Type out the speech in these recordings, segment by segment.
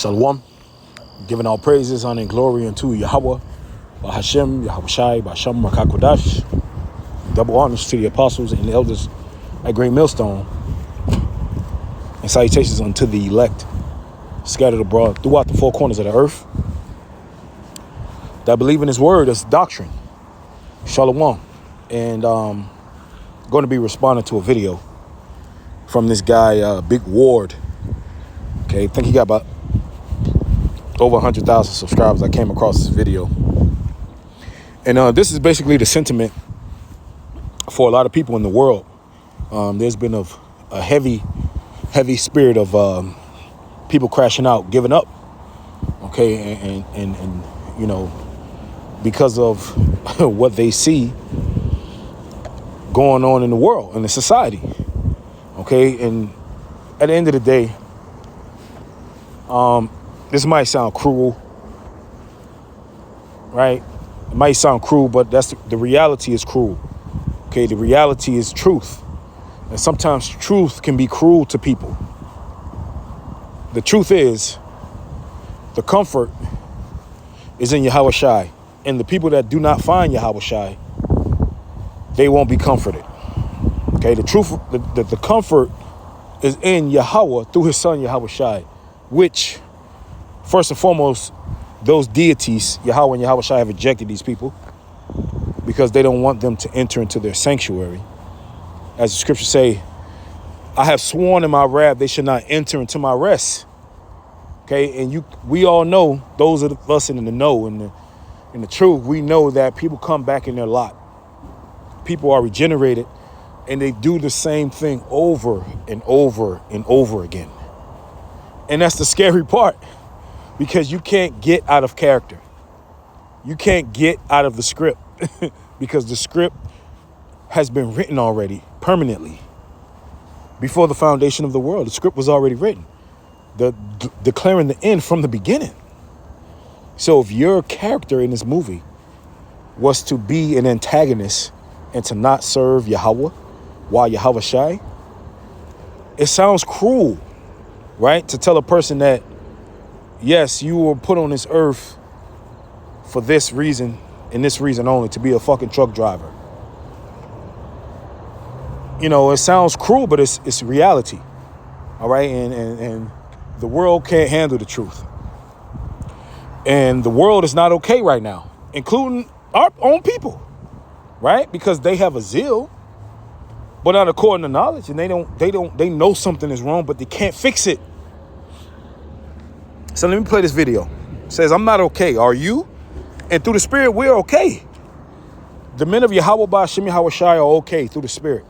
Shalom, giving all praises, honor, and glory unto Yahweh, Bahashem, Yahawashi, Bahashem, Rakakodash. Double honors to the apostles and the elders at Great Millstone. And salutations unto the elect, scattered abroad throughout the four corners of the earth, that believe in his word as doctrine. Shalom. And going to be responding to a video from this guy, Big Ward. Okay, I think he got about over 100,000 subscribers. I came across this video. And this is basically the sentiment for a lot of people in the world. There's been a heavy spirit of people crashing out, giving up. Okay, and you know, because of what they see going on in the world, in the society. Okay, and at the end of the day, this might sound cruel, right? It might sound cruel, but the reality is cruel. Okay, the reality is truth. And sometimes truth can be cruel to people. The truth is, the comfort is in Yahawashi. And the people that do not find Yahawashi, they won't be comforted. Okay, the truth, the comfort is in Yahweh through his son Yahawashi, which, first and foremost, those deities, Yahweh and Yahawashi, have rejected these people because they don't want them to enter into their sanctuary. As the scriptures say, I have sworn in my wrath they should not enter into my rest. Okay, and we all know, those of us in the know and the truth, we know that people come back in their lot. People are regenerated, and they do the same thing over and over and over again. And that's the scary part, because you can't get out of character. You can't get out of the script because the script has been written already permanently. Before the foundation of the world, the script was already written, declaring the end from the beginning. So if your character in this movie was to be an antagonist and to not serve Yahweh while Yahawashi, it sounds cruel, right? To tell a person that, yes, you were put on this earth for this reason and this reason only, to be a fucking truck driver. You know, it sounds cruel, but it's reality. All right. And the world can't handle the truth. And the world is not okay right now, including our own people. Right? Because they have a zeal, but not according to knowledge, and they know something is wrong, but they can't fix it. So let me play this video. It says, I'm not okay. Are you? And through the spirit, we're okay. The men of Yahweh Ba'Shem Yahawashi are okay through the spirit.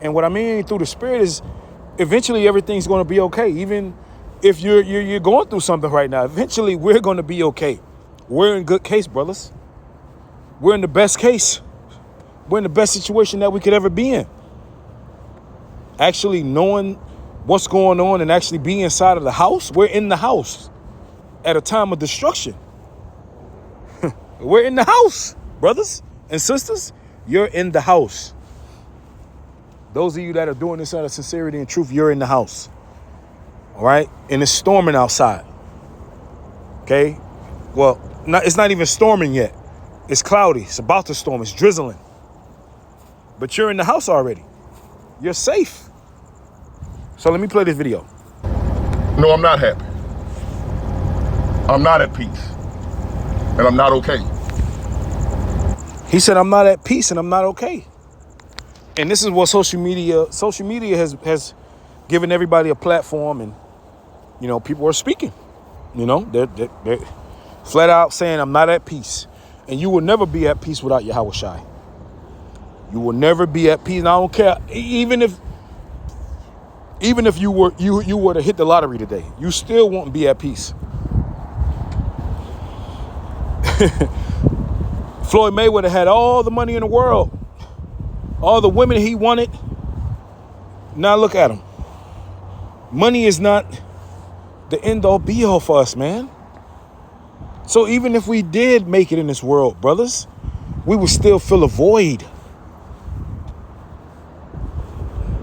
And what I mean through the spirit is eventually everything's going to be okay. Even if you're going through something right now, eventually we're going to be okay. We're in good case, brothers. We're in the best case. We're in the best situation that we could ever be in. Actually knowing what's going on and actually being inside of the house. We're in the house at a time of destruction. We're in the house, brothers and sisters. You're in the house. Those of you that are doing this out of sincerity and truth, you're in the house. All right? And it's storming outside. Okay? Well, it's not even storming yet. It's cloudy. It's about to storm. It's drizzling. But you're in the house already. You're safe. So let me play this video. No, I'm not happy. I'm not at peace. And I'm not okay. He said, I'm not at peace and I'm not okay. And this is what social media has given everybody a platform, and, you know, people are speaking. You know, they're flat out saying, I'm not at peace. And you will never be at peace without Yahawashi. You will never be at peace. And I don't care, even if you were to hit the lottery today, you still won't be at peace. Floyd Mayweather had all the money in the world, all the women he wanted. Now look at him. Money is not the end all be all for us, man. So even if we did make it in this world, brothers, we would still feel a void.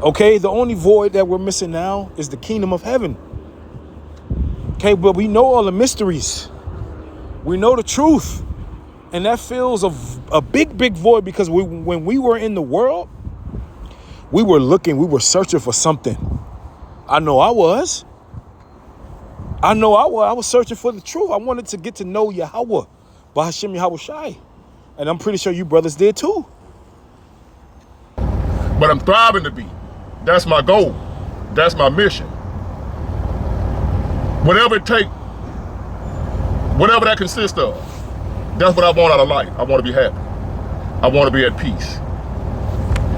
Okay, the only void that we're missing now is the kingdom of heaven. Okay, but we know all the mysteries. We know the truth. And that fills a big, big void, because when we were in the world, we were searching for something. I know I was. I was searching for the truth. I wanted to get to know Yahweh, Bahashim Yahawashi. And I'm pretty sure you brothers did too. But I'm thriving to be. That's my goal. That's my mission. Whatever it takes, whatever that consists of, that's what I want out of life. I want to be happy. I want to be at peace.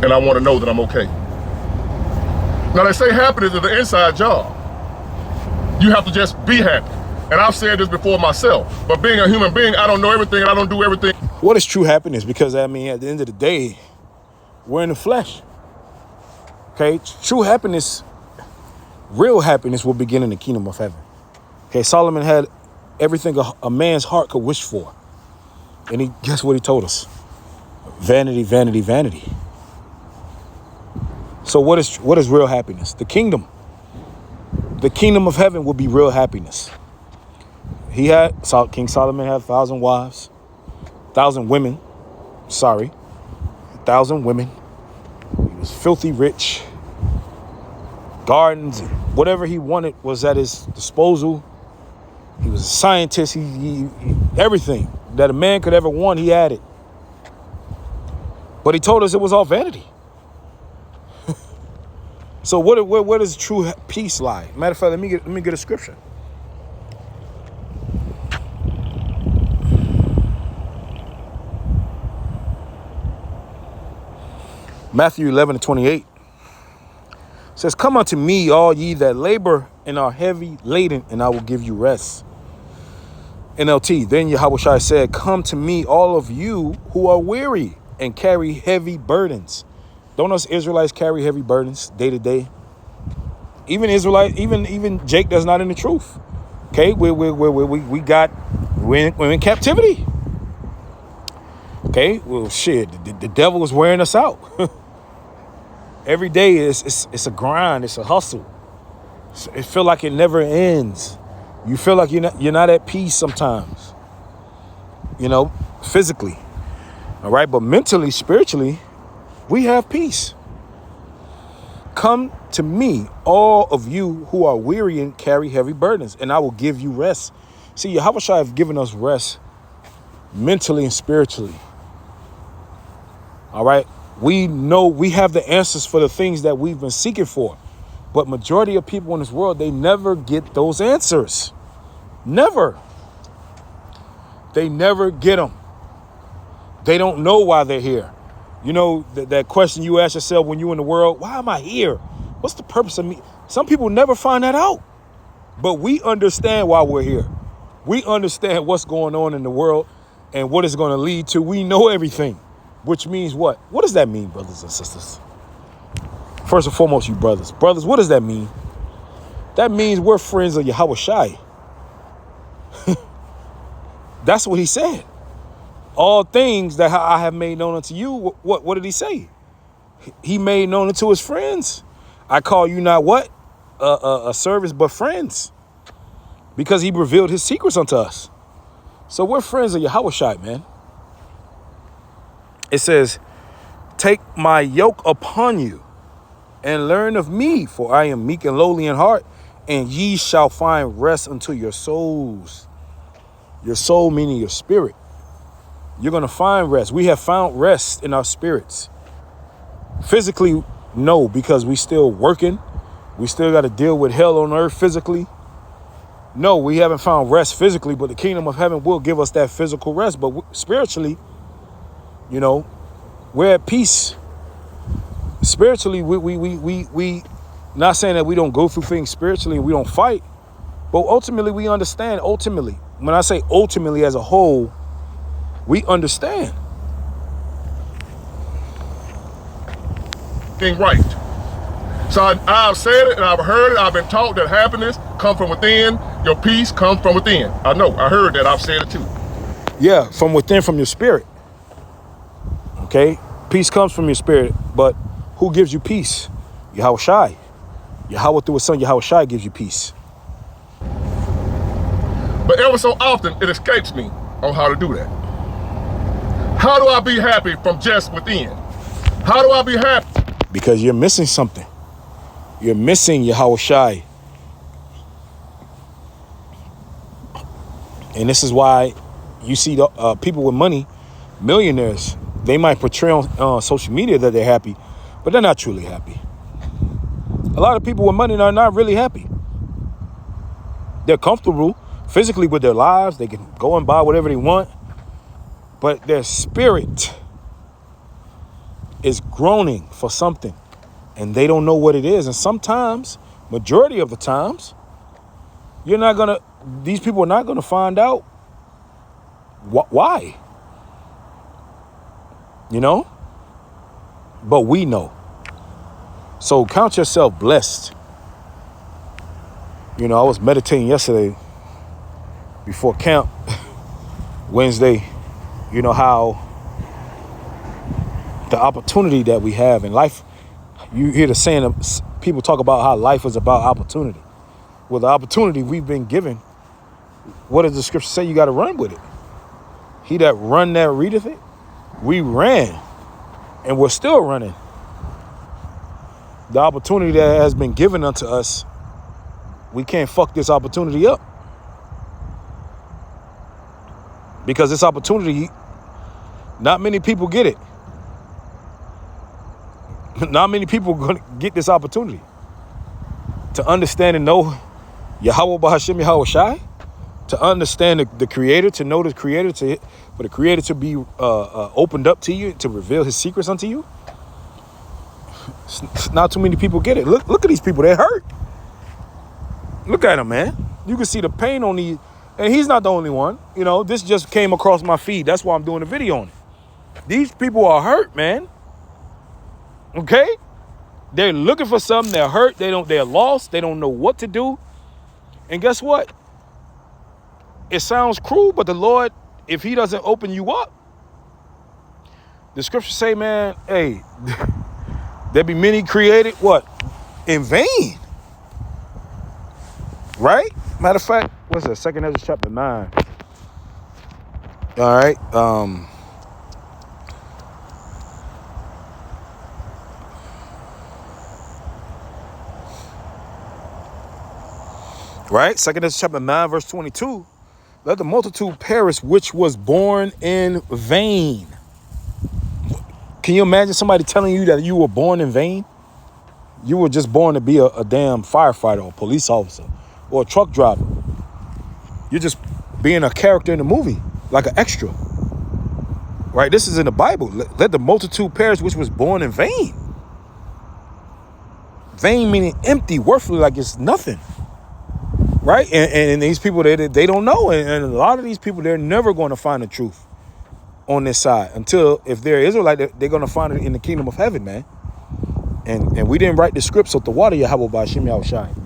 And I want to know that I'm okay. Now, they say happiness is an inside job. You have to just be happy. And I've said this before myself, but being a human being, I don't know everything and I don't do everything. What is true happiness? Because, I mean, at the end of the day, we're in the flesh. Okay, true happiness, real happiness will begin in the kingdom of heaven. Okay, Solomon had everything a man's heart could wish for. And guess what he told us? Vanity, vanity, vanity. So what is real happiness? The kingdom. The kingdom of heaven will be real happiness. King Solomon had 1,000 wives, 1,000 women. 1,000 women. He was filthy rich. Gardens, whatever he wanted was at his disposal. He was a scientist. He everything that a man could ever want, he had it. But he told us it was all vanity. So where does true peace lie? Matter of fact, let me get a scripture. Matthew 11:28 says, "Come unto me, all ye that labor and are heavy laden, and I will give you rest." NLT, then Yahawashi said, "Come to me, all of you who are weary and carry heavy burdens." Don't us Israelites carry heavy burdens day to day? Even Jake that's not in the truth. Okay, we're in captivity. Okay, well shit, the devil is wearing us out. Every day it's a grind, it's a hustle. It feel like it never ends. You feel like you're not at peace sometimes. Physically. All right, but mentally, spiritually, we have peace. Come to me, all of you who are weary and carry heavy burdens, and I will give you rest. See, Yahawashi have given us rest mentally and spiritually. All right, we know we have the answers for the things that we've been seeking for, but majority of people in this world, they never get those answers. Never. They never get them. They don't know why they're here. That question you ask yourself when you're in the world, why am I here? What's the purpose of me? Some people never find that out. But we understand why we're here. We understand what's going on in the world and what it's going to lead to. We know everything, which means what? What does that mean, brothers and sisters? First and foremost, you brothers. Brothers, what does that mean? That means we're friends of Yahawashi. That's what he said. All things that I have made known unto you, what did he say? He made known unto his friends. I call you not what? A servants, but friends. Because he revealed his secrets unto us. So we're friends of Yahawashi, man. It says, take my yoke upon you and learn of me, for I am meek and lowly in heart, and ye shall find rest unto your souls. Your soul meaning your spirit. You're going to find rest. We have found rest in our spirits. Physically, no, because we still working. We still got to deal with hell on earth physically. No, we haven't found rest physically, but the kingdom of heaven will give us that physical rest. But spiritually, we're at peace. Spiritually, we not saying that we don't go through things spiritually and we don't fight, but ultimately we understand. Ultimately, when I say ultimately as a whole, we understand. Being right. So I've said it and I've heard it. I've been taught that happiness comes from within. Your peace comes from within. I know. I heard that. I've said it too. Yeah, from within, from your spirit. Okay? Peace comes from your spirit. But who gives you peace? Yahawashi. Yahweh through his son Yahawashi gives you peace. But ever so often, it escapes me on how to do that. How do I be happy from just within? How do I be happy? Because you're missing something. You're missing Yahawashi. And this is why you see the, people with money, millionaires, they might portray on social media that they're happy, but they're not truly happy. A lot of people with money are not really happy. They're comfortable physically with their lives. They can go and buy whatever they want. But their spirit is groaning for something. And they don't know what it is. And sometimes, majority of the times, these people are not going to find out why. You know? But we know. So count yourself blessed. You know, I was meditating yesterday before camp, Wednesday, you know, how the opportunity that we have in life, you hear the saying of people talk about how life is about opportunity. Well, the opportunity we've been given, what does the scripture say? You got to run with it. He that run that readeth it. We ran and we're still running. The opportunity that has been given unto us, we can't fuck this opportunity up. Because this opportunity, not many people get it. Not many people are going to get this opportunity to understand and know Yahweh Bahashim Yahawashi, to understand the Creator, to know the Creator, for the Creator to be opened up to you, to reveal His secrets unto you. Not too many people get it. Look at these people. They're hurt. Look at them, man. You can see the pain on these. And he's not the only one. You know, this just came across my feed. That's why I'm doing a video on it. These people are hurt, man. Okay? They're looking for something. They're hurt. They're lost. They don't know what to do. And guess what? It sounds cruel, but the Lord, if He doesn't open you up, the scriptures say, man, hey, there be many created, what? In vain. Right? Matter of fact, what's that? 2 Ezra chapter 9. All right. Right? 2 Ezra chapter 9, verse 22. Let the multitude perish which was born in vain. Can you imagine somebody telling you that you were born in vain? You were just born to be a damn firefighter or a police officer or a truck driver. You're just being a character in a movie, like an extra. Right? This is in the Bible. Let the multitude perish which was born in vain. Vain meaning empty, worthless, like it's nothing. Right? And these people, they don't know. And a lot of these people, they're never going to find the truth on this side until, if they're Israelite, they're going to find it in the kingdom of heaven, man. And we didn't write the scripts of the water, Yahweh Bahashim Yahawashi.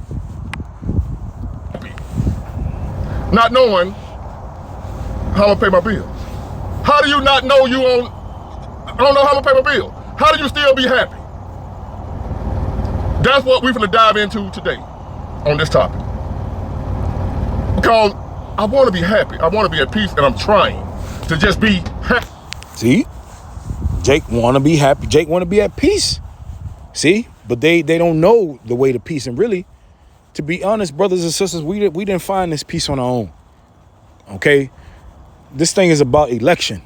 Not knowing how I'm gonna pay my bills. How do you not know I don't know how I'm gonna pay my bill? How do you still be happy? That's what we're gonna dive into today on this topic. Because I want to be happy. I want to be at peace, and I'm trying to just be happy. See? Jake want to be happy. Jake want to be at peace. See? But they don't know the way to peace. And really, to be honest, brothers and sisters, we didn't find this peace on our own. Okay? This thing is about election.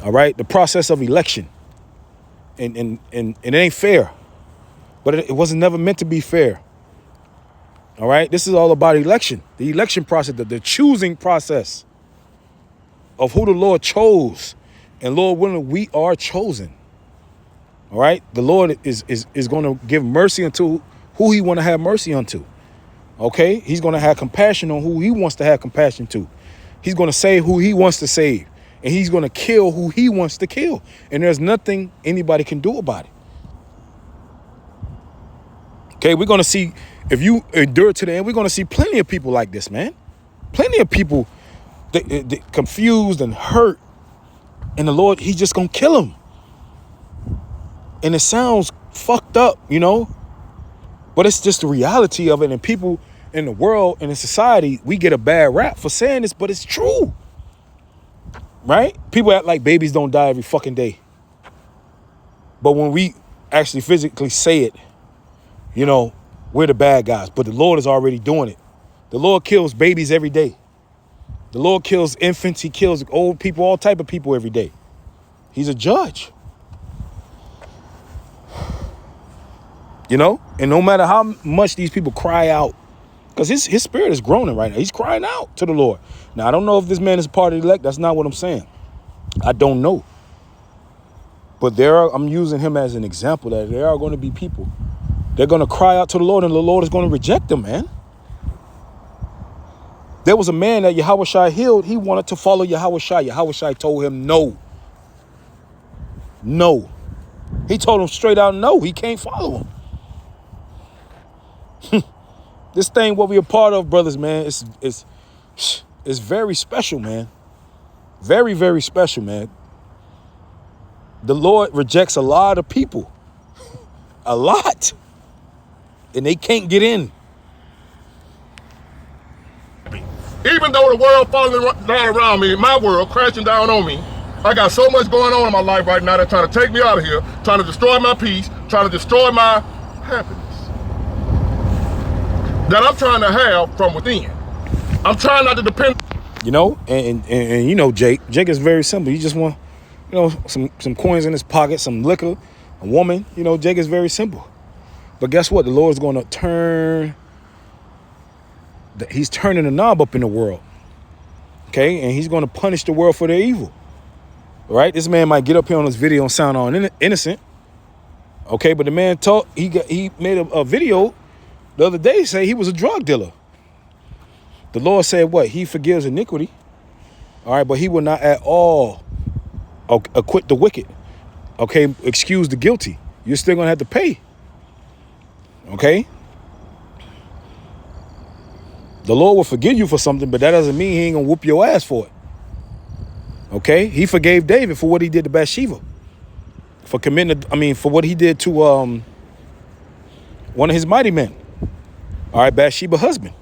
All right? The process of election. And it ain't fair. But it wasn't never meant to be fair. All right? This is all about election. The election process, the choosing process of who the Lord chose. And Lord willing, we are chosen. All right? The Lord is going to give mercy unto who He want to have mercy unto. Okay? He's going to have compassion on who He wants to have compassion to. He's going to save who He wants to save. And He's going to kill who He wants to kill. And there's nothing anybody can do about it. Okay? We're going to see, if you endure to the end, we're going to see plenty of people like this, man. Plenty of people they confused and hurt. And the Lord, He's just going to kill them. And it sounds fucked up, you know, but it's just the reality of it. And in the world and in society, we get a bad rap for saying this, but it's true. Right? People act like babies don't die every fucking day. But when we actually physically say it, you know, we're the bad guys. But the Lord is already doing it. The Lord kills babies every day. The Lord kills infants. He kills old people, all type of people every day. He's a judge. You know? And no matter how much these people cry out, because his spirit is groaning right now. He's crying out to the Lord. Now, I don't know if this man is part of the elect. That's not what I'm saying. I don't know. But I'm using him as an example that there are going to be people. They're going to cry out to the Lord, and the Lord is going to reject them, man. There was a man that Yahawashi healed. He wanted to follow Yahawashi. Yahawashi told him no. No. He told him straight out no. He can't follow him. This thing, what we are part of, brothers, man, it's very special, man. Very, very special, man. The Lord rejects a lot of people. A lot. And they can't get in. Even though the world falling down around me, my world crashing down on me, I got so much going on in my life right now. They're trying to take me out of here, trying to destroy my peace, trying to destroy my happiness that I'm trying to have from within. I'm trying not to depend. You know, and you know, Jake is very simple. You just want, you know, some coins in his pocket, some liquor, a woman. You know, Jake is very simple. But guess what? The Lord's going to turn. He's turning the knob up in the world. Okay, and he's going to punish the world for their evil. Right? This man might get up here on this video and sound all innocent. Okay, but the man he made a video the other day say he was a drug dealer. The Lord said what? He forgives iniquity. All right, but he will not at all acquit the wicked. Okay, excuse the guilty. You're still going to have to pay. Okay? The Lord will forgive you for something, but that doesn't mean he ain't going to whoop your ass for it. Okay? He forgave David for what he did to Bathsheba. For what he did to one of his mighty men. All right, Bathsheba's husband.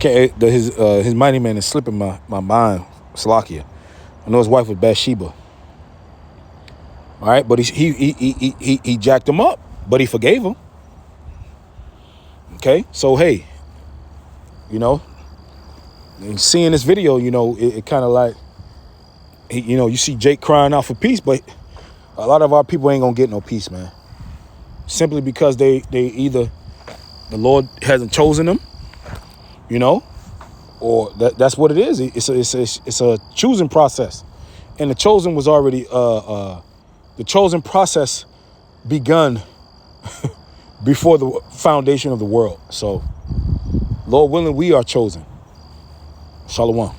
His mighty man is slipping my mind, Salakia. I know his wife was Bathsheba. All right, but he jacked him up, but he forgave him. Okay, so hey, you know, seeing this video, you know, it kind of like, you know, you see Jake crying out for peace, but a lot of our people ain't gonna get no peace, man. Simply because they either the Lord hasn't chosen them, you know, or that's what it is. It's a choosing process, and the chosen was already the chosen process begun before the foundation of the world. So, Lord willing, we are chosen. Shalom.